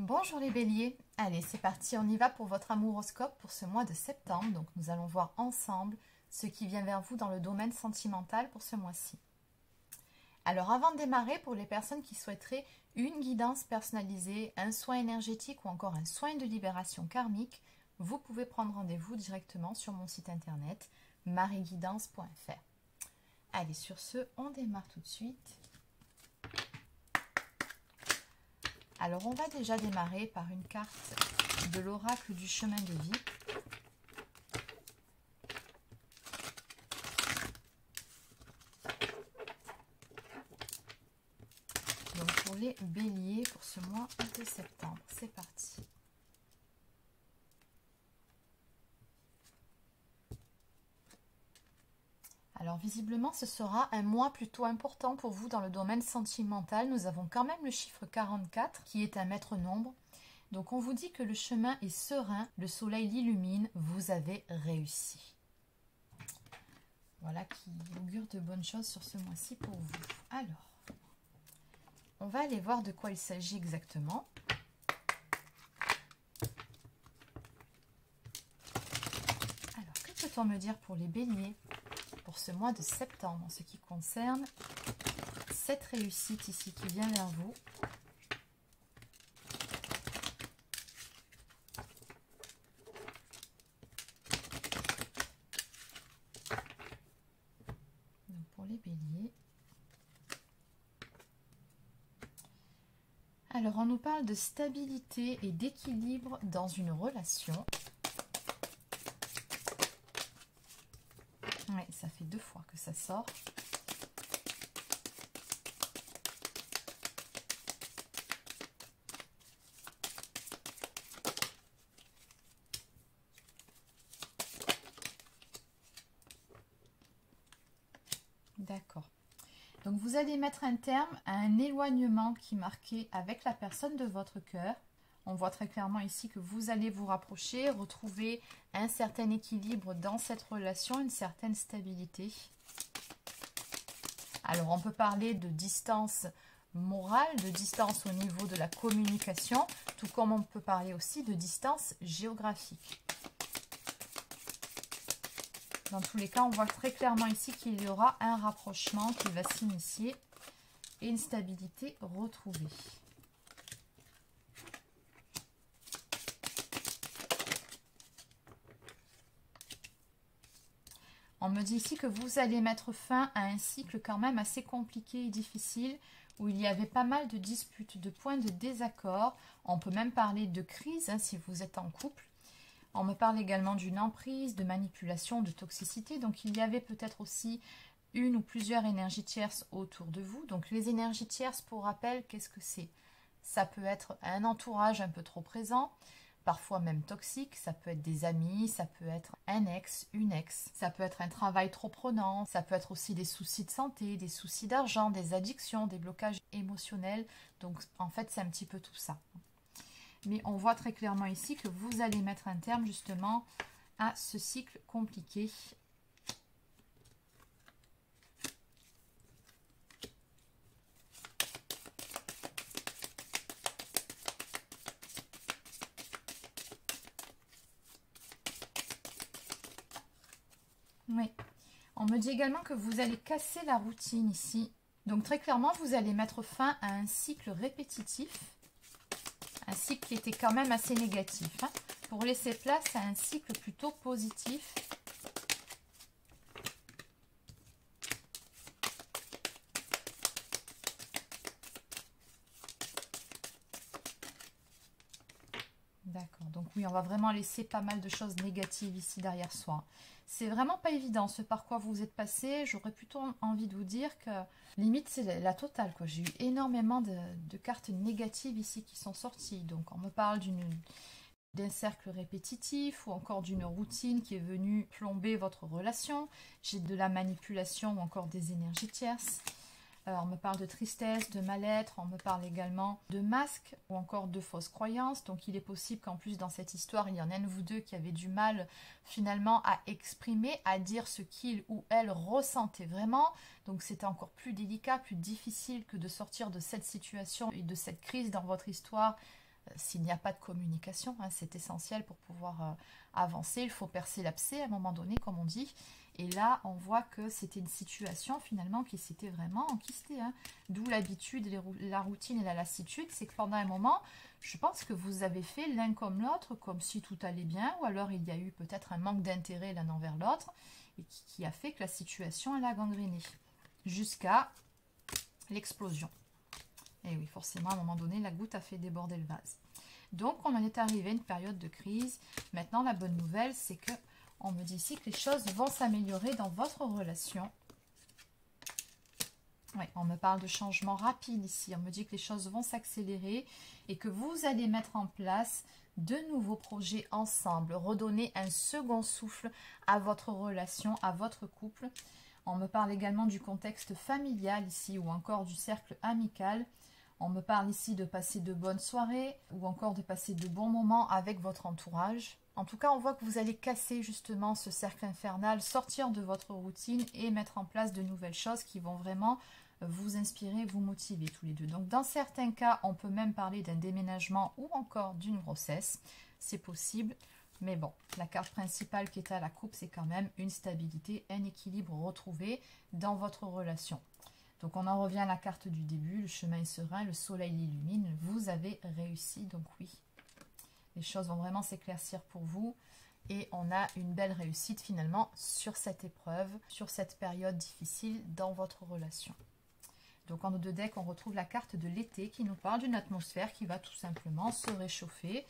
Bonjour les béliers, allez c'est parti, on y va pour votre amouroscope pour ce mois de septembre. Donc nous allons voir ensemble ce qui vient vers vous dans le domaine sentimental pour ce mois-ci. Alors avant de démarrer, pour les personnes qui souhaiteraient une guidance personnalisée, un soin énergétique ou encore un soin de libération karmique, vous pouvez prendre rendez-vous directement sur mon site internet marieguidance.fr. Allez, sur ce, on démarre tout de suite. Alors, on va déjà démarrer par une carte de l'oracle du chemin de vie. Donc, pour les béliers, pour ce mois de septembre, c'est parti. Alors, visiblement, ce sera un mois plutôt important pour vous dans le domaine sentimental. Nous avons quand même le chiffre 44 qui est un maître nombre. Donc, on vous dit que le chemin est serein, le soleil l'illumine, vous avez réussi. Voilà qui augure de bonnes choses sur ce mois-ci pour vous. Alors, on va aller voir de quoi il s'agit exactement. Alors, que peut-on me dire pour les béliers pour ce mois de septembre en ce qui concerne cette réussite ici qui vient vers vous? Donc pour les béliers. Alors on nous parle de stabilité et d'équilibre dans une relation. Oui, ça fait 2 fois que ça sort. D'accord. Donc vous allez mettre un terme à un éloignement qui marquait avec la personne de votre cœur. On voit très clairement ici que vous allez vous rapprocher, retrouver un certain équilibre dans cette relation, une certaine stabilité. Alors on peut parler de distance morale, de distance au niveau de la communication, tout comme on peut parler aussi de distance géographique. Dans tous les cas, on voit très clairement ici qu'il y aura un rapprochement qui va s'initier et une stabilité retrouvée. On me dit ici que vous allez mettre fin à un cycle quand même assez compliqué et difficile, où il y avait pas mal de disputes, de points de désaccord. On peut même parler de crise hein, si vous êtes en couple. On me parle également d'une emprise, de manipulation, de toxicité. Donc il y avait peut-être aussi une ou plusieurs énergies tierces autour de vous. Donc les énergies tierces, pour rappel, qu'est-ce que c'est? Ça peut être un entourage un peu trop présent, parfois même toxique, ça peut être des amis, ça peut être un ex, une ex, ça peut être un travail trop prenant, ça peut être aussi des soucis de santé, des soucis d'argent, des addictions, des blocages émotionnels. Donc en fait c'est un petit peu tout ça. Mais on voit très clairement ici que vous allez mettre un terme justement à ce cycle compliqué. Oui, on me dit également que vous allez casser la routine ici. Donc très clairement, vous allez mettre fin à un cycle répétitif. Un cycle qui était quand même assez négatif. Hein, pour laisser place à un cycle plutôt positif. D'accord, donc oui, on va vraiment laisser pas mal de choses négatives ici derrière soi. C'est vraiment pas évident ce par quoi vous êtes passé. J'aurais plutôt envie de vous dire que limite c'est la totale, quoi. J'ai eu énormément de cartes négatives ici qui sont sorties. Donc on me parle d'un cercle répétitif ou encore d'une routine qui est venue plomber votre relation. J'ai de la manipulation ou encore des énergies tierces. On me parle de tristesse, de mal-être, on me parle également de masques ou encore de fausses croyances. Donc il est possible qu'en plus dans cette histoire, il y en ait un de vous deux qui avait du mal finalement à exprimer, à dire ce qu'il ou elle ressentait vraiment. Donc c'était encore plus délicat, plus difficile que de sortir de cette situation et de cette crise dans votre histoire s'il n'y a pas de communication, hein, c'est essentiel pour pouvoir avancer. Il faut percer l'abcès à un moment donné, comme on dit. Et là, on voit que c'était une situation finalement qui s'était vraiment enquistée. Hein. D'où l'habitude, la routine et la lassitude. C'est que pendant un moment, je pense que vous avez fait l'un comme l'autre, comme si tout allait bien. Ou alors il y a eu peut-être un manque d'intérêt l'un envers l'autre. Et qui a fait que la situation, elle a gangréné. Jusqu'à l'explosion. Et oui, forcément, à un moment donné, la goutte a fait déborder le vase. Donc, on en est arrivé à une période de crise. Maintenant, la bonne nouvelle, c'est que on me dit ici que les choses vont s'améliorer dans votre relation. Oui, on me parle de changement rapide ici. On me dit que les choses vont s'accélérer et que vous allez mettre en place de nouveaux projets ensemble. Redonner un second souffle à votre relation, à votre couple. On me parle également du contexte familial ici ou encore du cercle amical. On me parle ici de passer de bonnes soirées ou encore de passer de bons moments avec votre entourage. En tout cas, on voit que vous allez casser justement ce cercle infernal, sortir de votre routine et mettre en place de nouvelles choses qui vont vraiment vous inspirer, vous motiver tous les deux. Donc dans certains cas, on peut même parler d'un déménagement ou encore d'une grossesse. C'est possible. Mais bon, la carte principale qui est à la coupe, c'est quand même une stabilité, un équilibre retrouvé dans votre relation. Donc on en revient à la carte du début, le chemin est serein, le soleil l'illumine, vous avez réussi, donc oui. Les choses vont vraiment s'éclaircir pour vous et on a une belle réussite finalement sur cette épreuve, sur cette période difficile dans votre relation. Donc en haut de deck, on retrouve la carte de l'été qui nous parle d'une atmosphère qui va tout simplement se réchauffer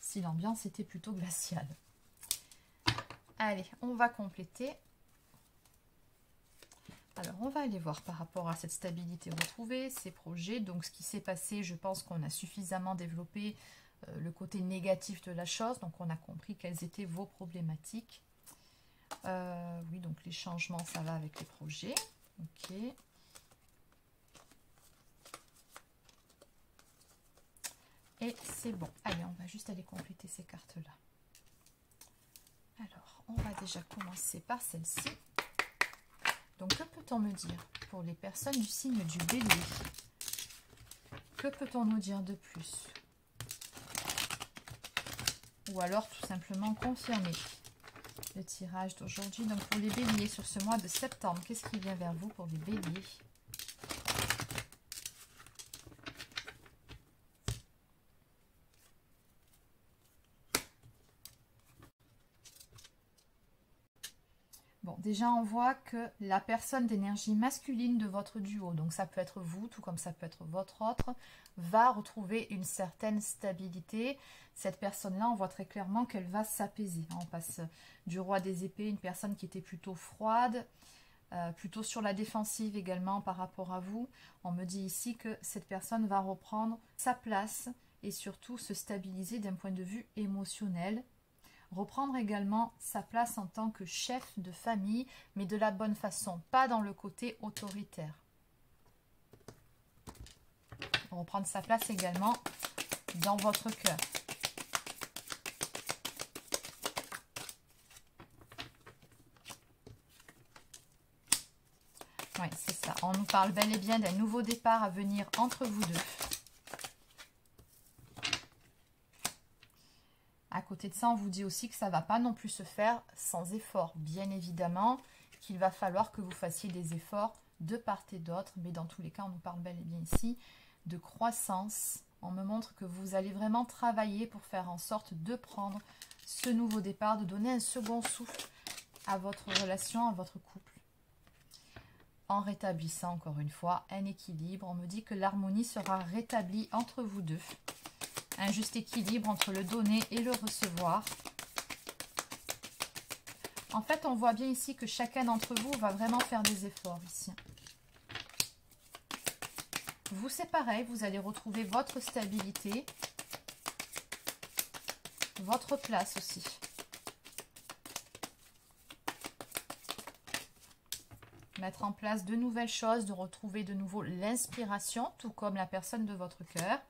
si l'ambiance était plutôt glaciale. Allez, on va compléter. Alors, on va aller voir par rapport à cette stabilité retrouvée, ces projets. Donc, ce qui s'est passé, je pense qu'on a suffisamment développé le côté négatif de la chose. Donc, on a compris quelles étaient vos problématiques. Oui, donc les changements, ça va avec les projets. Ok. Et c'est bon. Allez, on va juste aller compléter ces cartes-là. Alors, on va déjà commencer par celle-ci. Donc, que peut-on me dire pour les personnes du signe du Bélier? Que peut-on nous dire de plus? Ou alors, tout simplement, confirmer le tirage d'aujourd'hui. Donc, pour les Béliers, sur ce mois de septembre, qu'est-ce qui vient vers vous pour les Béliers? Bon, déjà, on voit que la personne d'énergie masculine de votre duo, donc ça peut être vous, tout comme ça peut être votre autre, va retrouver une certaine stabilité. Cette personne-là, on voit très clairement qu'elle va s'apaiser. On passe du roi des épées, une personne qui était plutôt froide, plutôt sur la défensive également par rapport à vous. On me dit ici que cette personne va reprendre sa place et surtout se stabiliser d'un point de vue émotionnel. Reprendre également sa place en tant que chef de famille, mais de la bonne façon, pas dans le côté autoritaire. Reprendre sa place également dans votre cœur. Oui, c'est ça. On nous parle bel et bien d'un nouveau départ à venir entre vous deux. À côté de ça, on vous dit aussi que ça ne va pas non plus se faire sans effort. Bien évidemment qu'il va falloir que vous fassiez des efforts de part et d'autre. Mais dans tous les cas, on nous parle bel et bien ici de croissance. On me montre que vous allez vraiment travailler pour faire en sorte de prendre ce nouveau départ, de donner un second souffle à votre relation, à votre couple. En rétablissant encore une fois un équilibre. On me dit que l'harmonie sera rétablie entre vous deux. Un juste équilibre entre le donner et le recevoir. En fait, on voit bien ici que chacun d'entre vous va vraiment faire des efforts ici. Vous, c'est pareil, vous allez retrouver votre stabilité, votre place aussi. Mettre en place de nouvelles choses, de retrouver de nouveau l'inspiration, tout comme la personne de votre cœur.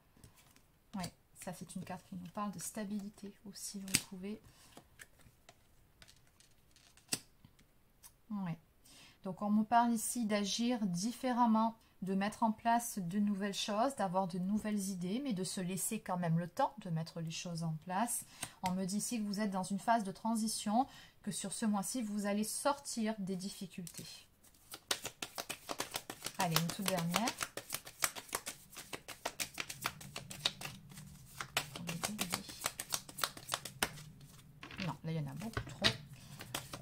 Oui. Ça, c'est une carte qui nous parle de stabilité aussi, vous pouvez. Ouais. Donc, on me parle ici d'agir différemment de mettre en place de nouvelles choses, d'avoir de nouvelles idées, mais de se laisser quand même le temps de mettre les choses en place. On me dit ici que vous êtes dans une phase de transition, que sur ce mois-ci, vous allez sortir des difficultés. Allez, une toute dernière. Non, là, il y en a beaucoup trop.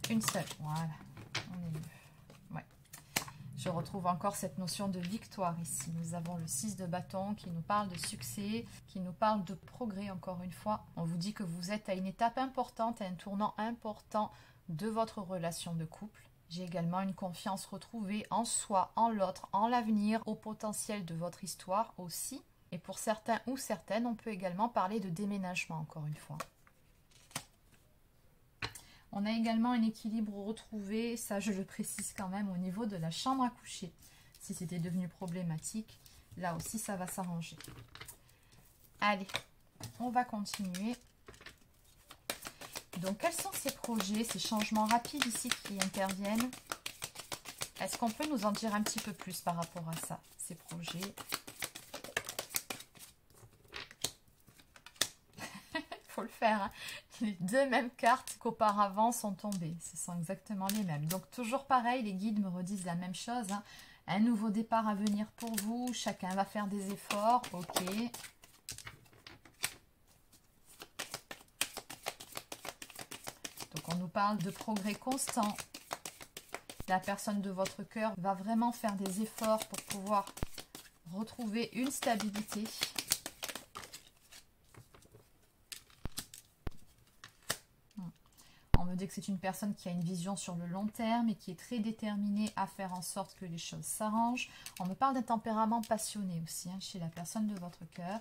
Une seule, voilà. On est mieux. Ouais. Je retrouve encore cette notion de victoire ici. Nous avons le 6 de bâton qui nous parle de succès, qui nous parle de progrès encore une fois. On vous dit que vous êtes à une étape importante, à un tournant important de votre relation de couple. J'ai également une confiance retrouvée en soi, en l'autre, en l'avenir, au potentiel de votre histoire aussi. Et pour certains ou certaines, on peut également parler de déménagement encore une fois. On a également un équilibre retrouvé, ça je le précise quand même, au niveau de la chambre à coucher. Si c'était devenu problématique, là aussi ça va s'arranger. Allez, on va continuer. Donc quels sont ces projets, ces changements rapides ici qui interviennent? Est-ce qu'on peut nous en dire un petit peu plus par rapport à ça, ces projets? Faut le faire, hein. Les deux mêmes cartes qu'auparavant sont tombées, ce sont exactement les mêmes. Donc toujours pareil, les guides me redisent la même chose, hein. Un nouveau départ à venir pour vous, chacun va faire des efforts, ok. Donc on nous parle de progrès constant. La personne de votre cœur va vraiment faire des efforts pour pouvoir retrouver une stabilité. On me dit que c'est une personne qui a une vision sur le long terme et qui est très déterminée à faire en sorte que les choses s'arrangent. On me parle d'un tempérament passionné aussi, hein, chez la personne de votre cœur.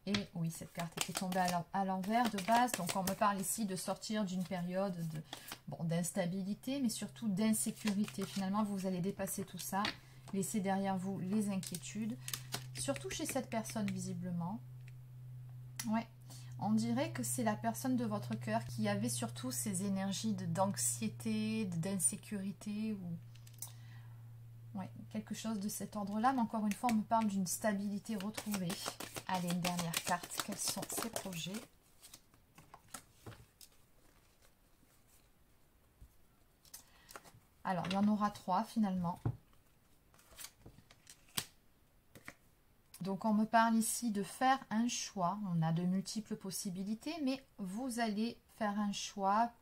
Et oui, cette carte était tombée à l'envers de base. Donc on me parle ici de sortir d'une période d'instabilité, mais surtout d'insécurité. Finalement, vous allez dépasser tout ça, laisser derrière vous les inquiétudes. Surtout chez cette personne, visiblement. Ouais. On dirait que c'est la personne de votre cœur qui avait surtout ces énergies d'anxiété, d'insécurité ou ouais, quelque chose de cet ordre-là. Mais encore une fois, on me parle d'une stabilité retrouvée. Allez, une dernière carte. Quels sont ces projets? Alors, il y en aura 3 finalement. Donc, on me parle ici de faire un choix. On a de multiples possibilités, mais vous allez faire un choix.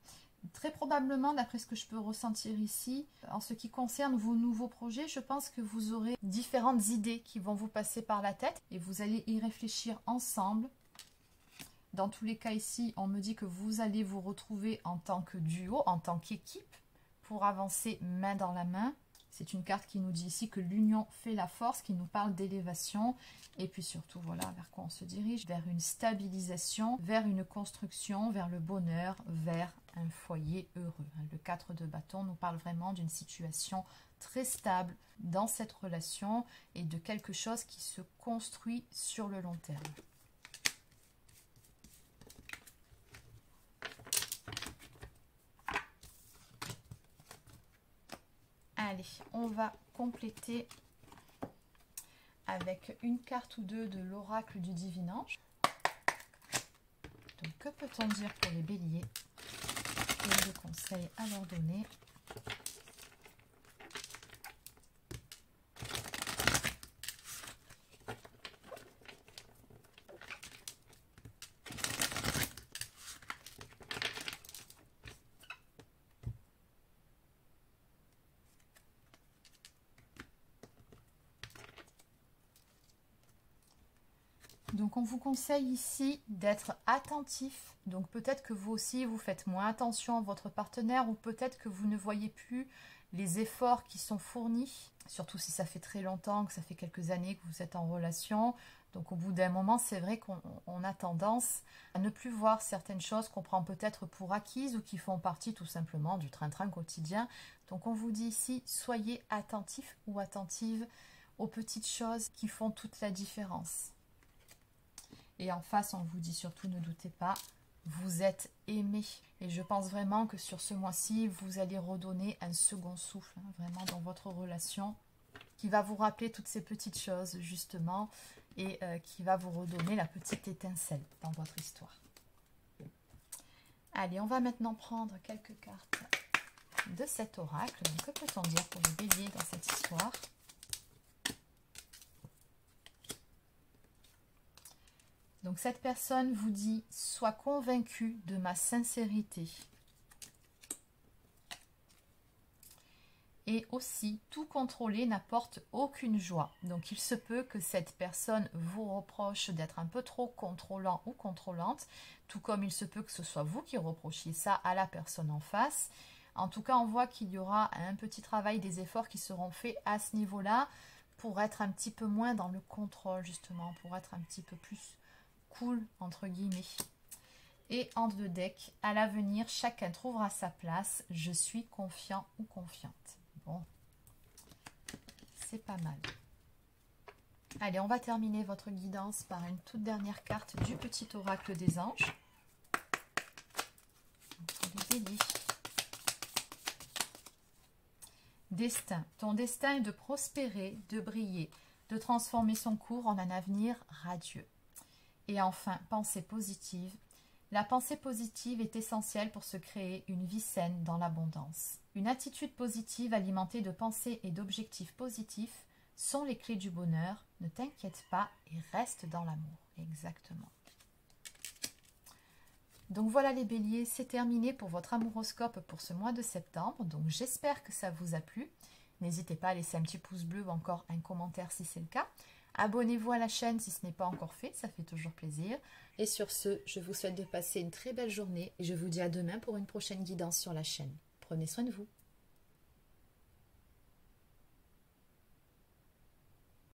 Très probablement, d'après ce que je peux ressentir ici, en ce qui concerne vos nouveaux projets, je pense que vous aurez différentes idées qui vont vous passer par la tête et vous allez y réfléchir ensemble. Dans tous les cas ici, on me dit que vous allez vous retrouver en tant que duo, en tant qu'équipe, pour avancer main dans la main. C'est une carte qui nous dit ici que l'union fait la force, qui nous parle d'élévation. Et puis surtout, voilà vers quoi on se dirige, vers une stabilisation, vers une construction, vers le bonheur, vers un foyer heureux. Le 4 de bâton nous parle vraiment d'une situation très stable dans cette relation et de quelque chose qui se construit sur le long terme. Allez, on va compléter avec une carte ou deux de l'oracle du divin ange. Donc, que peut-on dire pour les béliers? Quels de conseils à leur donner? Donc on vous conseille ici d'être attentif. Donc peut-être que vous aussi vous faites moins attention à votre partenaire ou peut-être que vous ne voyez plus les efforts qui sont fournis. Surtout si ça fait très longtemps, que ça fait quelques années que vous êtes en relation. Donc au bout d'un moment, c'est vrai qu'on a tendance à ne plus voir certaines choses qu'on prend peut-être pour acquises ou qui font partie tout simplement du train-train quotidien. Donc on vous dit ici, soyez attentifs ou attentives aux petites choses qui font toute la différence. Et en face, on vous dit surtout, ne doutez pas, vous êtes aimé. Et je pense vraiment que sur ce mois-ci, vous allez redonner un second souffle, hein, vraiment dans votre relation, qui va vous rappeler toutes ces petites choses justement et qui va vous redonner la petite étincelle dans votre histoire. Allez, on va maintenant prendre quelques cartes de cet oracle. Donc, que peut-on dire pour les béliers dans cette histoire? Donc, cette personne vous dit « Sois convaincu de ma sincérité ». Et aussi, tout contrôler n'apporte aucune joie. Donc, il se peut que cette personne vous reproche d'être un peu trop contrôlant ou contrôlante, tout comme il se peut que ce soit vous qui reprochiez ça à la personne en face. En tout cas, on voit qu'il y aura un petit travail, des efforts qui seront faits à ce niveau-là pour être un petit peu moins dans le contrôle, justement, pour être un petit peu plus cool, entre guillemets. Et en deux decks, à l'avenir, chacun trouvera sa place. Je suis confiant ou confiante. Bon, c'est pas mal. Allez, on va terminer votre guidance par une toute dernière carte du petit oracle des anges. Les béliers. Destin. Ton destin est de prospérer, de briller, de transformer son cours en un avenir radieux. Et enfin, pensée positive. La pensée positive est essentielle pour se créer une vie saine dans l'abondance. Une attitude positive alimentée de pensées et d'objectifs positifs sont les clés du bonheur. Ne t'inquiète pas et reste dans l'amour. Exactement. Donc voilà les béliers, c'est terminé pour votre amouroscope pour ce mois de septembre. Donc j'espère que ça vous a plu. N'hésitez pas à laisser un petit pouce bleu ou encore un commentaire si c'est le cas. Abonnez-vous à la chaîne si ce n'est pas encore fait, ça fait toujours plaisir. Et sur ce, je vous souhaite de passer une très belle journée et je vous dis à demain pour une prochaine guidance sur la chaîne. Prenez soin de vous.